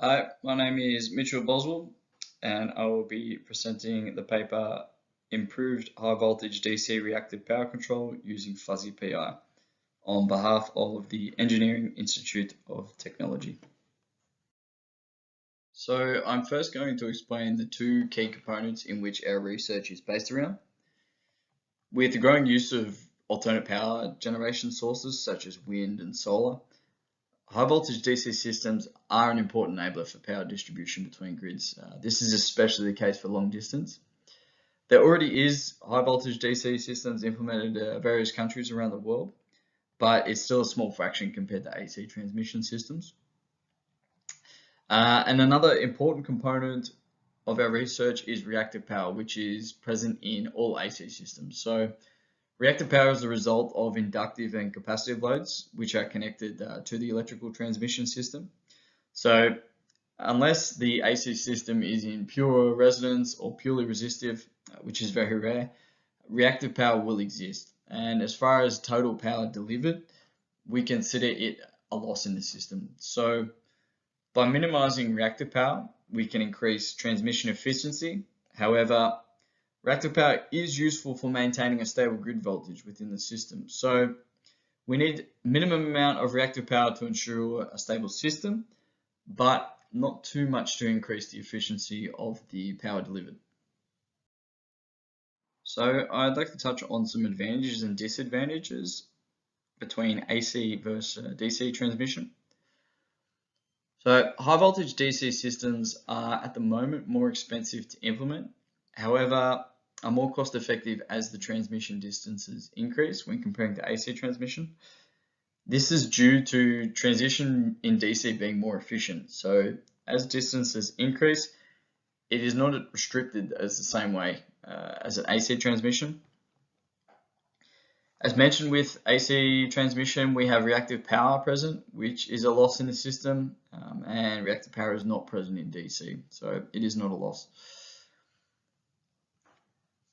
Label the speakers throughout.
Speaker 1: Hi, my name is Mitchell Boswell, and I will be presenting the paper Improved High Voltage DC Reactive Power Control using Fuzzy PI on behalf of the Engineering Institute of Technology. So I'm first going to explain the two key components in which our research is based around. With the growing use of alternate power generation sources such as wind and solar, high voltage DC systems are an important enabler for power distribution between grids. This is especially the case for long distance. There already is high voltage DC systems implemented in various countries around the world, but it's still a small fraction compared to AC transmission systems. And another important component of our research is reactive power, which is present in all AC systems. So reactive power is the result of inductive and capacitive loads, which are connected to the electrical transmission system. So unless the AC system is in pure resonance or purely resistive, which is very rare, reactive power will exist. And as far as total power delivered, we consider it a loss in the system. So by minimizing reactive power, we can increase transmission efficiency. However, reactive power is useful for maintaining a stable grid voltage within the system. So we need minimum amount of reactive power to ensure a stable system, but not too much to increase the efficiency of the power delivered. So I'd like to touch on some advantages and disadvantages between AC versus DC transmission. So high voltage DC systems are at the moment more expensive to implement. However, are more cost effective as the transmission distances increase when comparing to AC transmission. This is due to transition in DC being more efficient. So as distances increase, it is not restricted as the same way as an AC transmission. As mentioned with AC transmission, we have reactive power present, which is a loss in the system, and reactive power is not present in DC, so it is not a loss.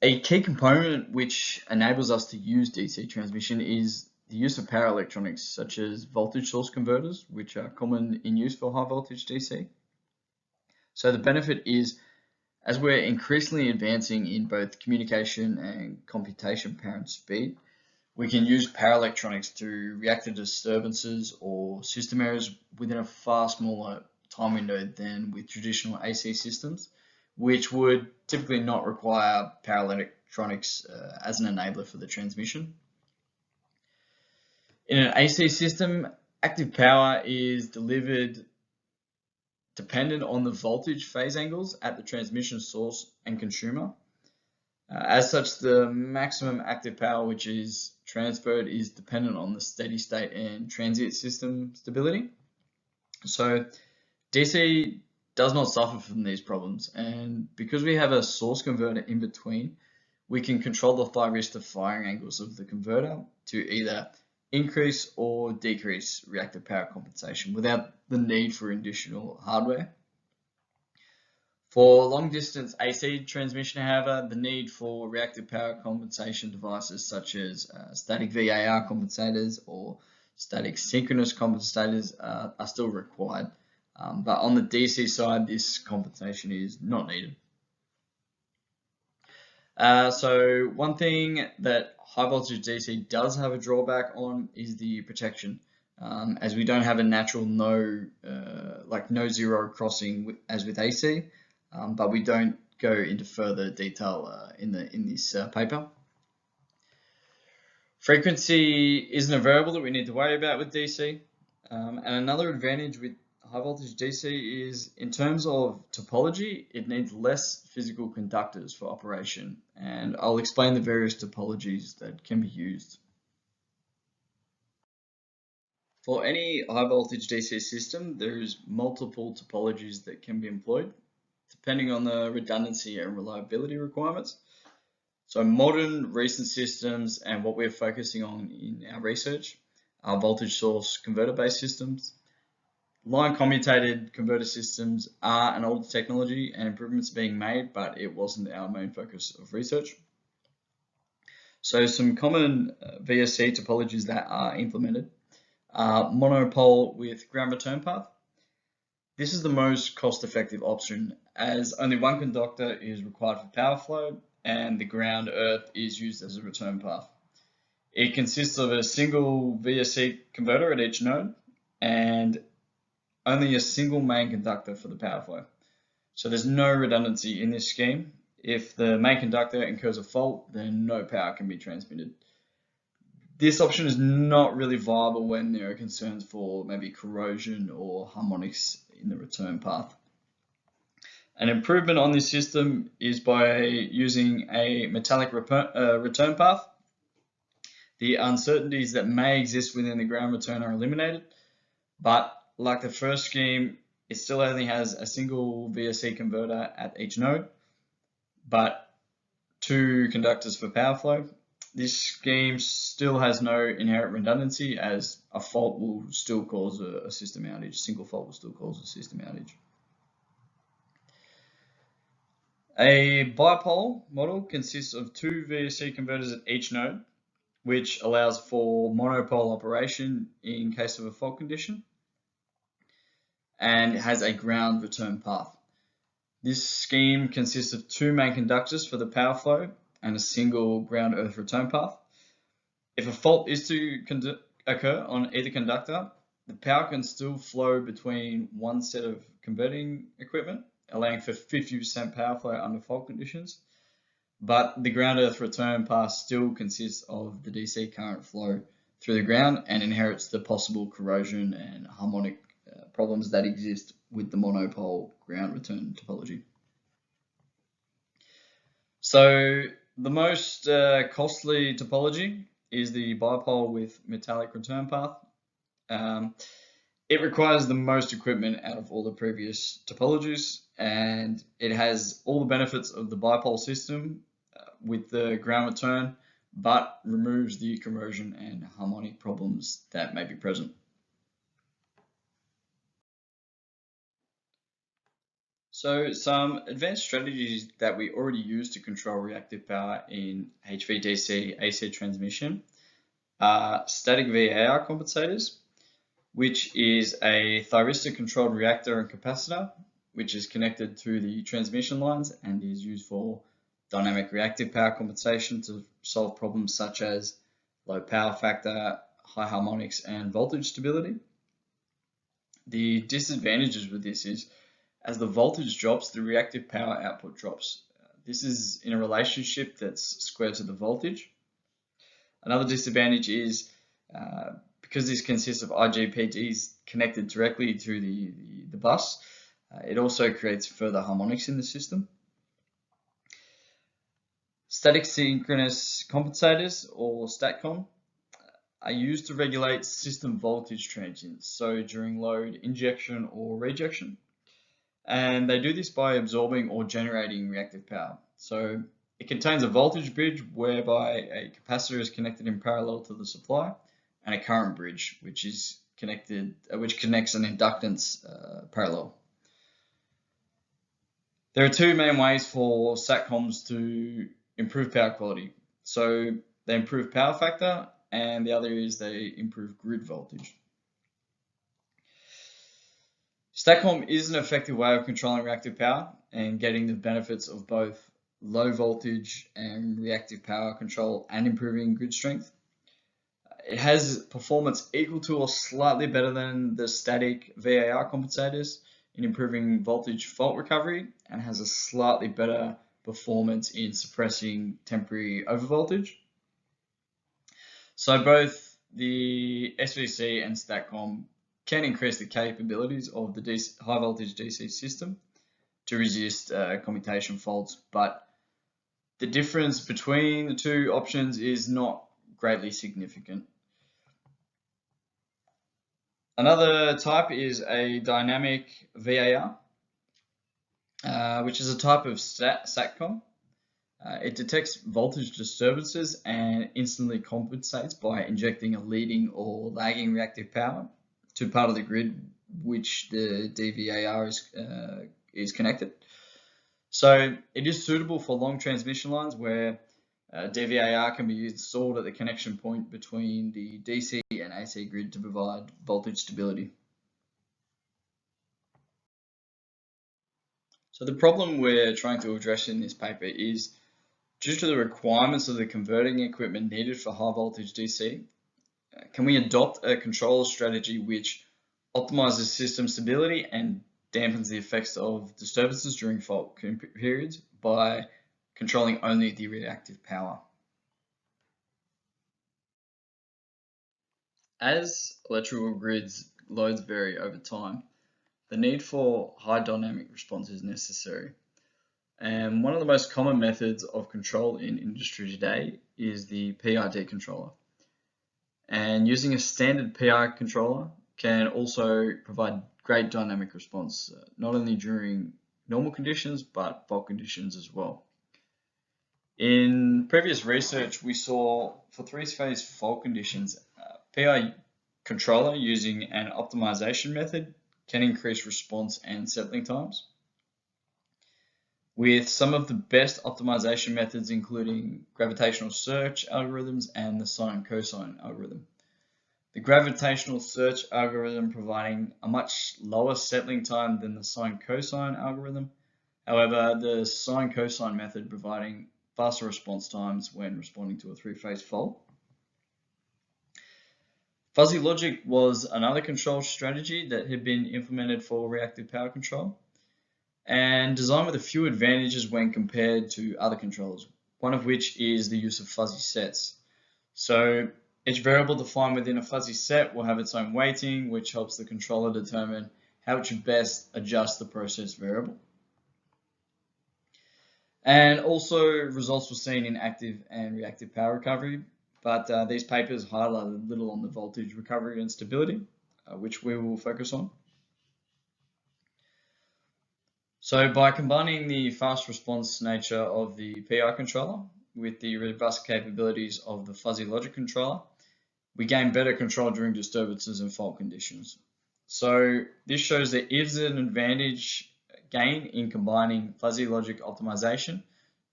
Speaker 1: A key component which enables us to use DC transmission is the use of power electronics such as voltage source converters, which are common in use for high voltage DC. So the benefit is, as we're increasingly advancing in both communication and computation power and speed, we can use power electronics to react to disturbances or system errors within a far smaller time window than with traditional AC systems, which would typically not require power electronics as an enabler for the transmission. In an AC system, active power is delivered dependent on the voltage phase angles at the transmission source and consumer. As such, the maximum active power which is transferred is dependent on the steady state and transient system stability. So DC does not suffer from these problems, and because we have a source converter in between, we can control the thyristor firing angles of the converter to either increase or decrease reactive power compensation without the need for additional hardware. For long distance AC transmission, however, the need for reactive power compensation devices such as static VAR compensators or static synchronous compensators are still required. But on the DC side, this compensation is not needed. So one thing that high voltage DC does have a drawback on is the protection, as we don't have a natural no zero crossing as with AC, but we don't go into further detail in this paper. Frequency isn't a variable that we need to worry about with DC, and another advantage with high voltage DC is in terms of topology, it needs less physical conductors for operation, and I'll explain the various topologies that can be used. For any high voltage DC system, there's multiple topologies that can be employed depending on the redundancy and reliability requirements. So modern recent systems and what we're focusing on in our research are voltage source converter based systems. Line commutated converter systems are an older technology and improvements being made, but it wasn't our main focus of research. So some common VSC topologies that are implemented are monopole with ground return path. This is the most cost-effective option as only one conductor is required for power flow and the ground earth is used as a return path. It consists of a single VSC converter at each node and only a single main conductor for the power flow. So there's no redundancy in this scheme. If the main conductor incurs a fault, then no power can be transmitted. This option is not really viable when there are concerns for maybe corrosion or harmonics in the return path. An improvement on this system is by using a metallic return path. The uncertainties that may exist within the ground return are eliminated, but like the first scheme, it still only has a single VSC converter at each node, but 2 conductors for power flow. This scheme still has no inherent redundancy as a fault will still cause a system outage. A single fault will still cause a system outage. A bipole model consists of 2 VSC converters at each node, which allows for monopole operation in case of a fault condition, and has a ground return path. This scheme consists of 2 main conductors for the power flow and a single ground earth return path. If a fault is to occur on either conductor, the power can still flow between one set of converting equipment, allowing for 50% power flow under fault conditions, but the ground earth return path still consists of the DC current flow through the ground and inherits the possible corrosion and harmonic problems that exist with the monopole ground return topology. So the most costly topology is the bipole with metallic return path. It requires the most equipment out of all the previous topologies, and it has all the benefits of the bipole system with the ground return, but removes the corrosion and harmonic problems that may be present. So some advanced strategies that we already use to control reactive power in HVDC AC transmission are static VAR compensators, which is a thyristor-controlled reactor and capacitor, which is connected through the transmission lines and is used for dynamic reactive power compensation to solve problems such as low power factor, high harmonics, and voltage stability. The disadvantages with this is as the voltage drops, the reactive power output drops. This is in a relationship that's square to the voltage. Another disadvantage is because this consists of IGBTs connected directly to the bus, it also creates further harmonics in the system. Static synchronous compensators, or STATCOM, are used to regulate system voltage transients, so during load injection or rejection. And they do this by absorbing or generating reactive power. So it contains a voltage bridge whereby a capacitor is connected in parallel to the supply, and a current bridge which connects an inductance parallel. There are 2 main ways for SATCOMs to improve power quality. So they improve power factor, and the other is they improve grid voltage. STATCOM is an effective way of controlling reactive power and getting the benefits of both low voltage and reactive power control and improving grid strength. It has performance equal to or slightly better than the static VAR compensators in improving voltage fault recovery, and has a slightly better performance in suppressing temporary overvoltage. So both the SVC and STATCOM can increase the capabilities of the high voltage DC system to resist commutation faults, but the difference between the 2 options is not greatly significant. Another type is a dynamic VAR, which is a type of SATCOM. It detects voltage disturbances and instantly compensates by injecting a leading or lagging reactive power to part of the grid which the DVAR is connected. So it is suitable for long transmission lines where DVAR can be installed at the connection point between the DC and AC grid to provide voltage stability. So the problem we're trying to address in this paper is due to the requirements of the converting equipment needed for high voltage DC, can we adopt a control strategy which optimizes system stability and dampens the effects of disturbances during fault periods by controlling only the reactive power? As electrical grids loads vary over time, the need for high dynamic response is necessary. And one of the most common methods of control in industry today is the PID controller. And using a standard PI controller can also provide great dynamic response, not only during normal conditions, but fault conditions as well. In previous research, we saw for three-phase fault conditions, PI controller using an optimization method can increase response and settling times, with some of the best optimization methods including gravitational search algorithms and the sine-cosine algorithm. The gravitational search algorithm providing a much lower settling time than the sine-cosine algorithm. However, the sine-cosine method providing faster response times when responding to a three-phase fault. Fuzzy logic was another control strategy that had been implemented for reactive power control and designed with a few advantages when compared to other controllers, one of which is the use of fuzzy sets. So each variable defined within a fuzzy set will have its own weighting, which helps the controller determine how it should best adjust the process variable. And also results were seen in active and reactive power recovery, but these papers highlighted little on the voltage recovery and stability, which we will focus on. So by combining the fast response nature of the PI controller with the robust capabilities of the fuzzy logic controller, we gain better control during disturbances and fault conditions. So this shows there is an advantage gain in combining fuzzy logic optimization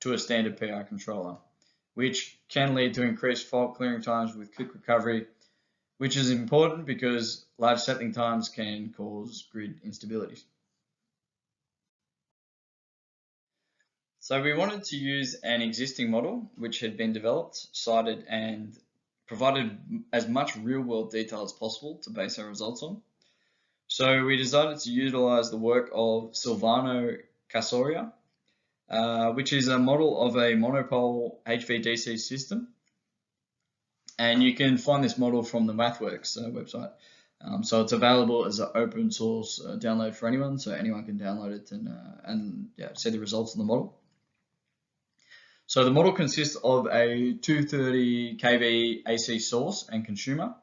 Speaker 1: to a standard PI controller, which can lead to increased fault clearing times with quick recovery, which is important because large settling times can cause grid instabilities. So we wanted to use an existing model which had been developed, cited, and provided as much real-world detail as possible to base our results on. So we decided to utilize the work of Silvano Casoria, which is a model of a monopole HVDC system. And you can find this model from the MathWorks website. So it's available as an open source download for anyone, so anyone can download it and see the results of the model. So the model consists of a 230 kV AC source and consumer,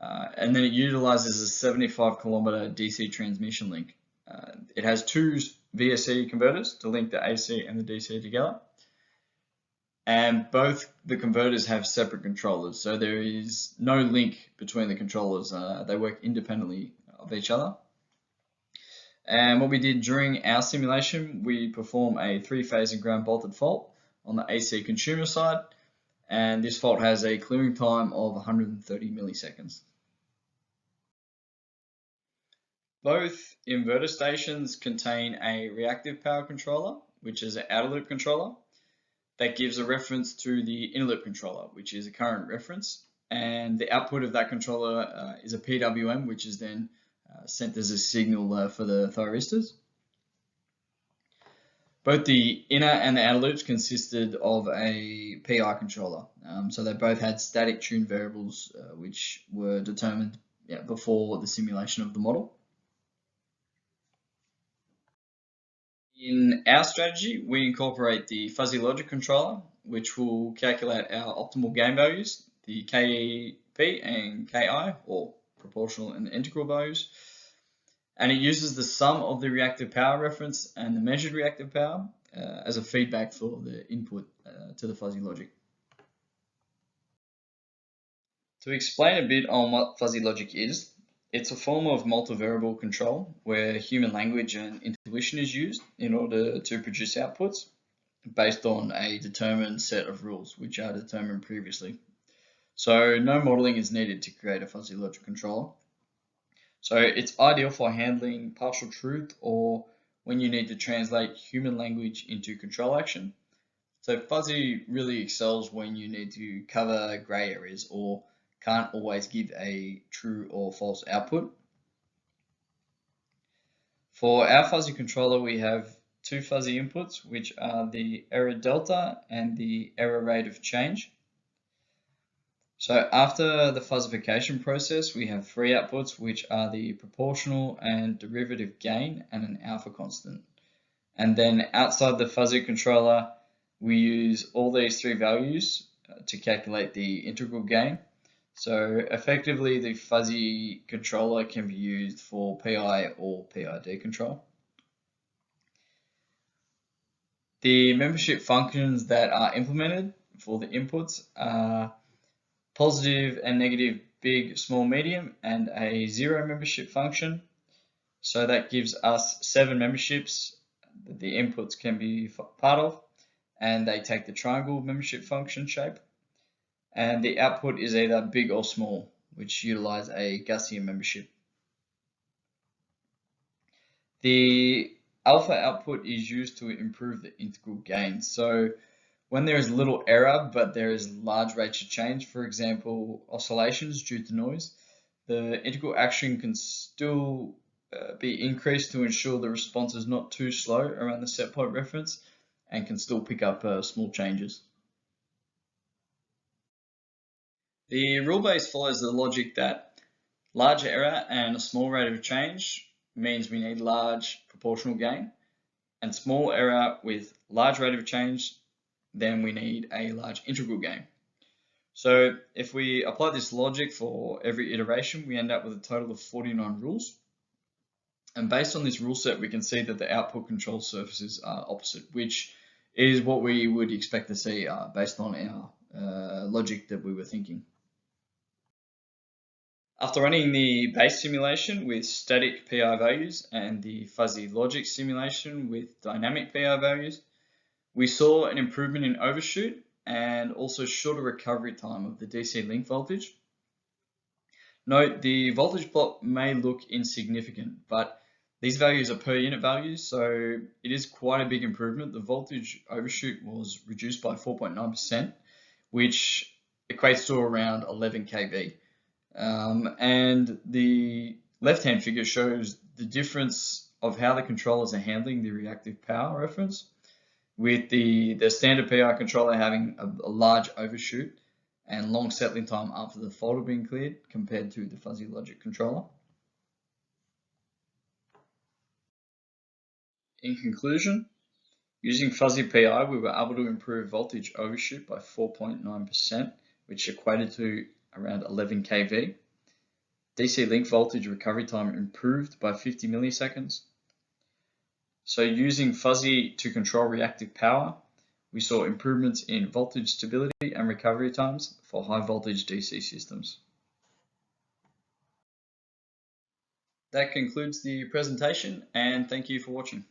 Speaker 1: and then it utilizes a 75 kilometer DC transmission link. It has two VSC converters to link the AC and the DC together, and both the converters have separate controllers, so there is no link between the controllers. They work independently of each other. And what we did during our simulation, we perform a three-phase and ground bolted fault on the AC consumer side, and this fault has a clearing time of 130 milliseconds. Both inverter stations contain a reactive power controller, which is an outer loop controller, that gives a reference to the inner loop controller, which is a current reference, and the output of that controller is a PWM, which is then sent as a signal for the thyristors. Both the inner and the outer loops consisted of a PI controller, so they both had static tune variables which were determined before the simulation of the model. In our strategy, we incorporate the fuzzy logic controller, which will calculate our optimal gain values, the KEP and KI, or proportional and integral values, and it uses the sum of the reactive power reference and the measured reactive power as a feedback for the input to the fuzzy logic. To explain a bit on what fuzzy logic is, it's a form of multivariable control where human language and intuition is used in order to produce outputs based on a determined set of rules which are determined previously. So no modeling is needed to create a fuzzy logic controller. So it's ideal for handling partial truth or when you need to translate human language into control action. So fuzzy really excels when you need to cover gray areas or can't always give a true or false output. For our fuzzy controller, we have two fuzzy inputs, which are the error delta and the error rate of change. So after the fuzzification process, we have three outputs, which are the proportional and derivative gain and an alpha constant. And then outside the fuzzy controller, we use all these three values to calculate the integral gain. So effectively, the fuzzy controller can be used for PI or PID control. The membership functions that are implemented for the inputs are positive and negative big, small, medium, and a zero membership function. So that gives us 7 memberships that the inputs can be part of, and they take the triangle membership function shape. And the output is either big or small, which utilize a Gaussian membership. The alpha output is used to improve the integral gain. So when there is little error, but there is large rates of change, for example, oscillations due to noise, the integral action can still be increased to ensure the response is not too slow around the set point reference and can still pick up small changes. The rule base follows the logic that large error and a small rate of change means we need large proportional gain, and small error with large rate of change, then we need a large integral gain. So if we apply this logic for every iteration, we end up with a total of 49 rules. And based on this rule set, we can see that the output control surfaces are opposite, which is what we would expect to see based on our logic that we were thinking. After running the base simulation with static PI values and the fuzzy logic simulation with dynamic PI values, we saw an improvement in overshoot and also shorter recovery time of the DC link voltage. Note the voltage plot may look insignificant, but these values are per unit values, so it is quite a big improvement. The voltage overshoot was reduced by 4.9%, which equates to around 11 kV. And the left-hand figure shows the difference of how the controllers are handling the reactive power reference, with the standard PI controller having a large overshoot and long settling time after the fault being cleared compared to the fuzzy logic controller. In conclusion, using fuzzy PI, we were able to improve voltage overshoot by 4.9%, which equated to around 11 kV. DC link voltage recovery time improved by 50 milliseconds. So using fuzzy to control reactive power, we saw improvements in voltage stability and recovery times for high voltage DC systems. That concludes the presentation, and thank you for watching.